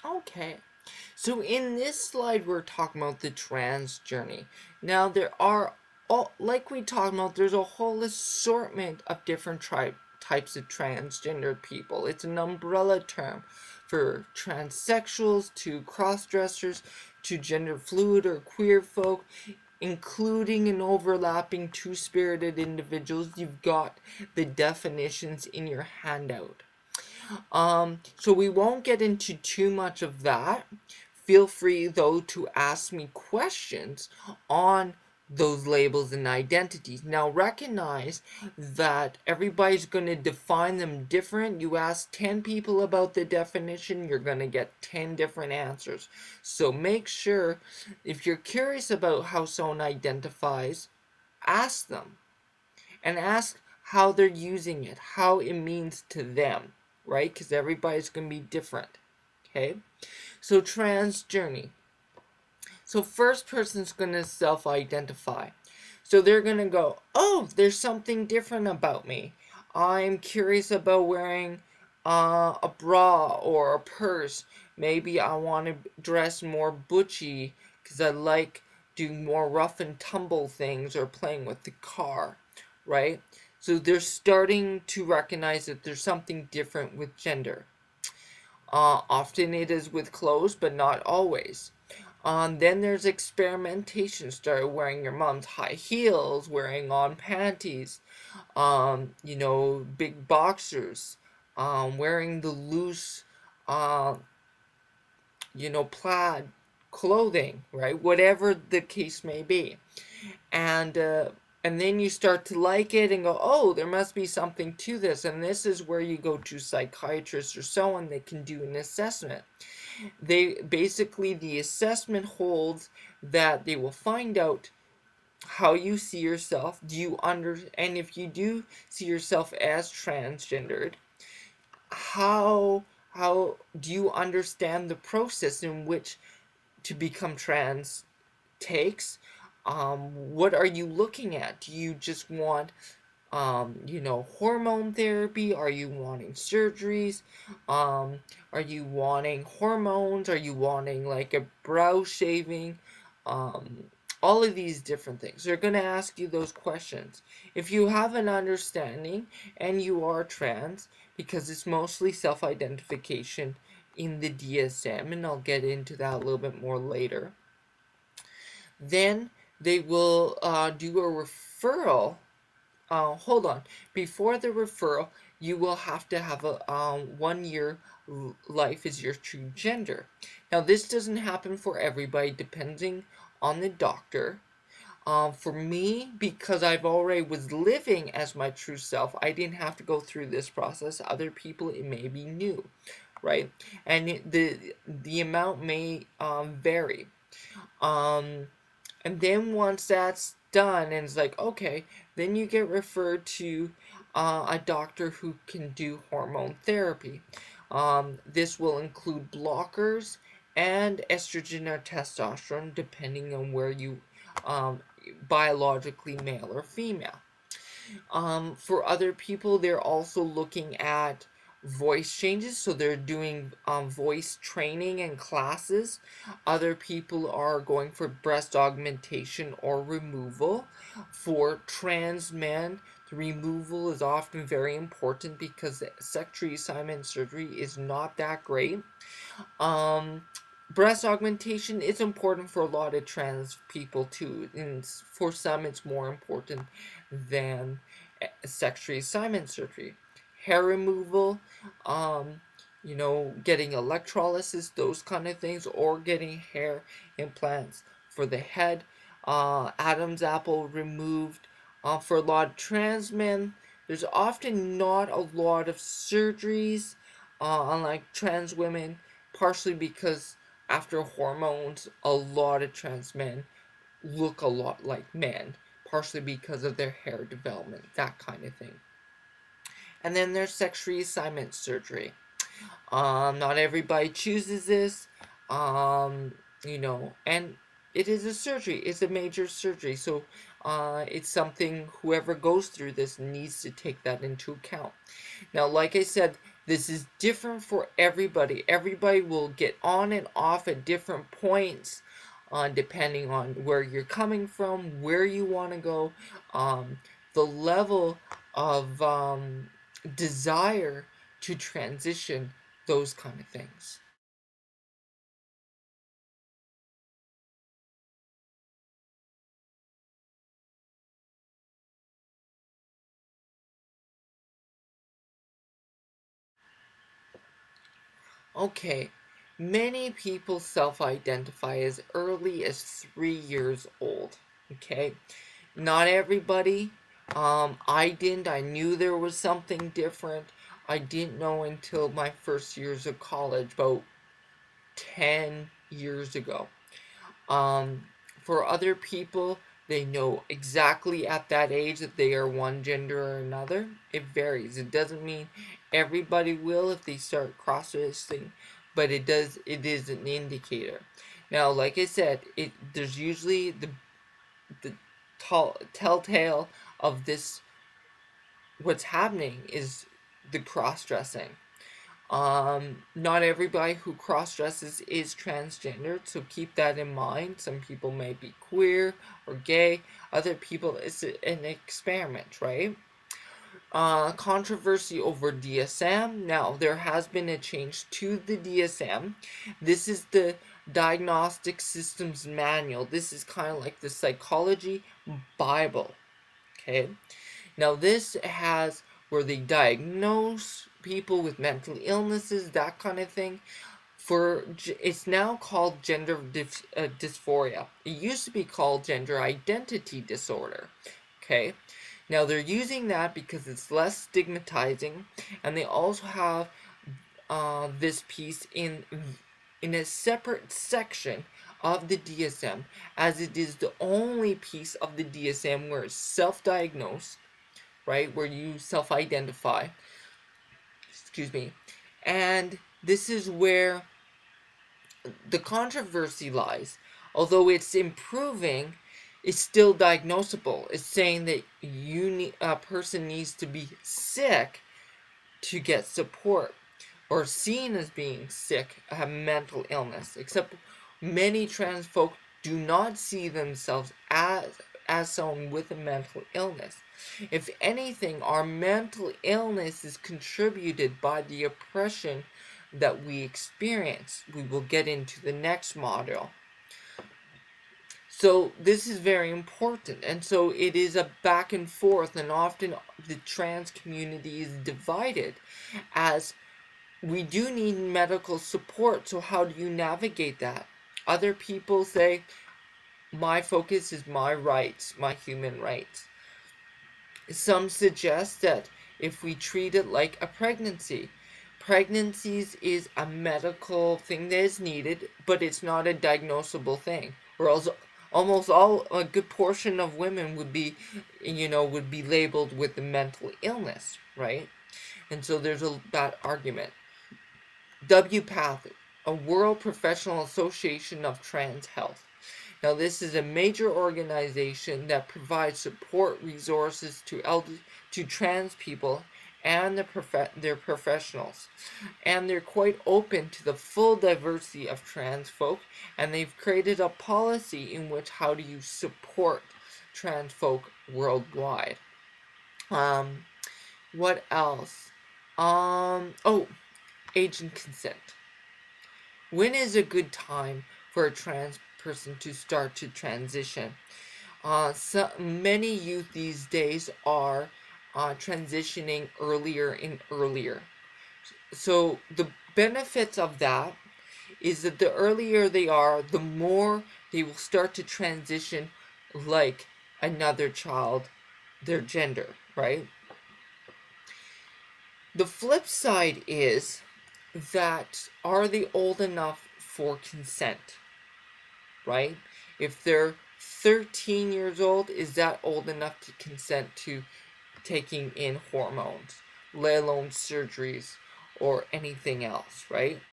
Okay. So in this slide, we're talking about the trans journey. Now there are, like we talked about, there's a whole assortment of different types of transgender people. It's an umbrella term for transsexuals to cross-dressers to gender fluid or queer folk, including and overlapping two-spirited individuals. You've got the definitions in your handout. So we won't get into too much of that. Feel free, though, to ask me questions on those labels and identities. Now, recognize that everybody's going to define them different. You ask 10 people about the definition, you're going to get 10 different answers. So make sure, if you're curious about how someone identifies, ask them and ask how they're using it, how it means to them, right? Because everybody's going to be different, okay? So trans journey. So first person's going to self-identify. So they're going to go, oh, there's something different about me. I'm curious about wearing a bra or a purse. Maybe I want to dress more butchy because I like doing more rough and tumble things or playing with the car, right? So they're starting to recognize that there's something different with gender. Often it is with clothes, but not always. Then there's experimentation. Start wearing your mom's high heels, wearing on panties, big boxers, wearing the loose, uh, plaid clothing, right? Whatever the case may be. And and then you start to like it and go, oh, there must be something to this. And this is where you go to psychiatrists or someone that can do an assessment. The assessment holds that they will find out how you see yourself. And if you do see yourself as transgendered, how do you understand the process in which to become trans takes? What are you looking at? Do you just want hormone therapy? Are you wanting surgeries? Are you wanting hormones? Are you wanting like a brow shaving? Um, all of these different things. They're going to ask you those questions. If you have an understanding and you are trans, because it's mostly self-identification in the DSM, and I'll get into that a little bit more later, then they will do a referral. Hold on. Before the referral, you will have to have a 1 year life as your true gender. Now, this doesn't happen for everybody, depending on the doctor. For me, because I've already was living as my true self, I didn't have to go through this process. Other people, it may be new, right? And the amount may vary. Um, and then once that's done, and it's like, okay, then you get referred to a doctor who can do hormone therapy. This will include blockers and estrogen or testosterone, depending on where you biologically male or female. For other people, they're also looking at voice changes, so they're doing voice training and classes. Other people are going for breast augmentation or removal. For trans men, the removal is often very important because sex reassignment surgery is not that great. Breast augmentation is important for a lot of trans people too, and for some it's more important than sex reassignment surgery. Hair removal, getting electrolysis, those kind of things, or getting hair implants for the head. Adam's apple removed. For a lot of trans men, there's often not a lot of surgeries, unlike trans women, partially because after hormones, a lot of trans men look a lot like men, partially because of their hair development, that kind of thing. And then there's sex reassignment surgery. Not everybody chooses this, and it is a surgery. It's a major surgery, so it's something whoever goes through this needs to take that into account. Now, like I said, This is different for everybody. Everybody will get on and off at different points, depending on where you're coming from, where you want to go, um, the level of desire to transition, those kind of things. Okay, many people self identify as early as 3 years old. Okay, not everybody. I didn't. I knew there was something different. I didn't know until my first years of college, about 10 years ago. Um, for other people, they know exactly at that age that they are one gender or another. It varies. It doesn't mean everybody will if they start cross-dressing, but it does. It is an indicator. Now, like I said, there's usually the telltale of this. What's happening is the cross-dressing. Not everybody who cross dresses is transgendered, so keep that in mind. Some people may be queer or gay, other people, it's an experiment, right? Controversy over DSM. Now, there has been a change to the DSM. This is the Diagnostic Systems Manual. This is kind of like the psychology Bible, okay? Now, this has where they diagnose people with mental illnesses, that kind of thing. It's now called gender dysphoria. It used to be called gender identity disorder. Okay, now they're using that because it's less stigmatizing, and they also have this piece in a separate section of the DSM, as it is the only piece of the DSM where it's self-diagnosed, right, where you self-identify, excuse me, and this is where the controversy lies. Although it's improving, it's still diagnosable. It's saying that a person needs to be sick to get support, or seen as being sick, have mental illness. Except many trans folk do not see themselves as someone with a mental illness. If anything, our mental illness is contributed by the oppression that we experience. We will get into the next module. So this is very important, and so it is a back and forth, and often the trans community is divided, as we do need medical support. So how do you navigate that? Other people say, my focus is my rights, my human rights. Some suggest that if we treat it like a pregnancies is a medical thing that is needed, but it's not a diagnosable thing. Or else almost a good portion of women would be, would be labeled with a mental illness, right? And so there's that argument. WPATH, a World Professional Association of Trans Health. Now, this is a major organization that provides support resources to trans people and their professionals. And they're quite open to the full diversity of trans folk, and they've created a policy in which how do you support trans folk worldwide. What else? Oh, age and consent. When is a good time for a trans person to start to transition? Many youth these days are transitioning earlier and earlier. So the benefits of that is that the earlier they are, the more they will start to transition like another child, their gender, right? The flip side is that are they old enough for consent, right? If they're 13 years old, is that old enough to consent to taking in hormones, let alone surgeries or anything else, right?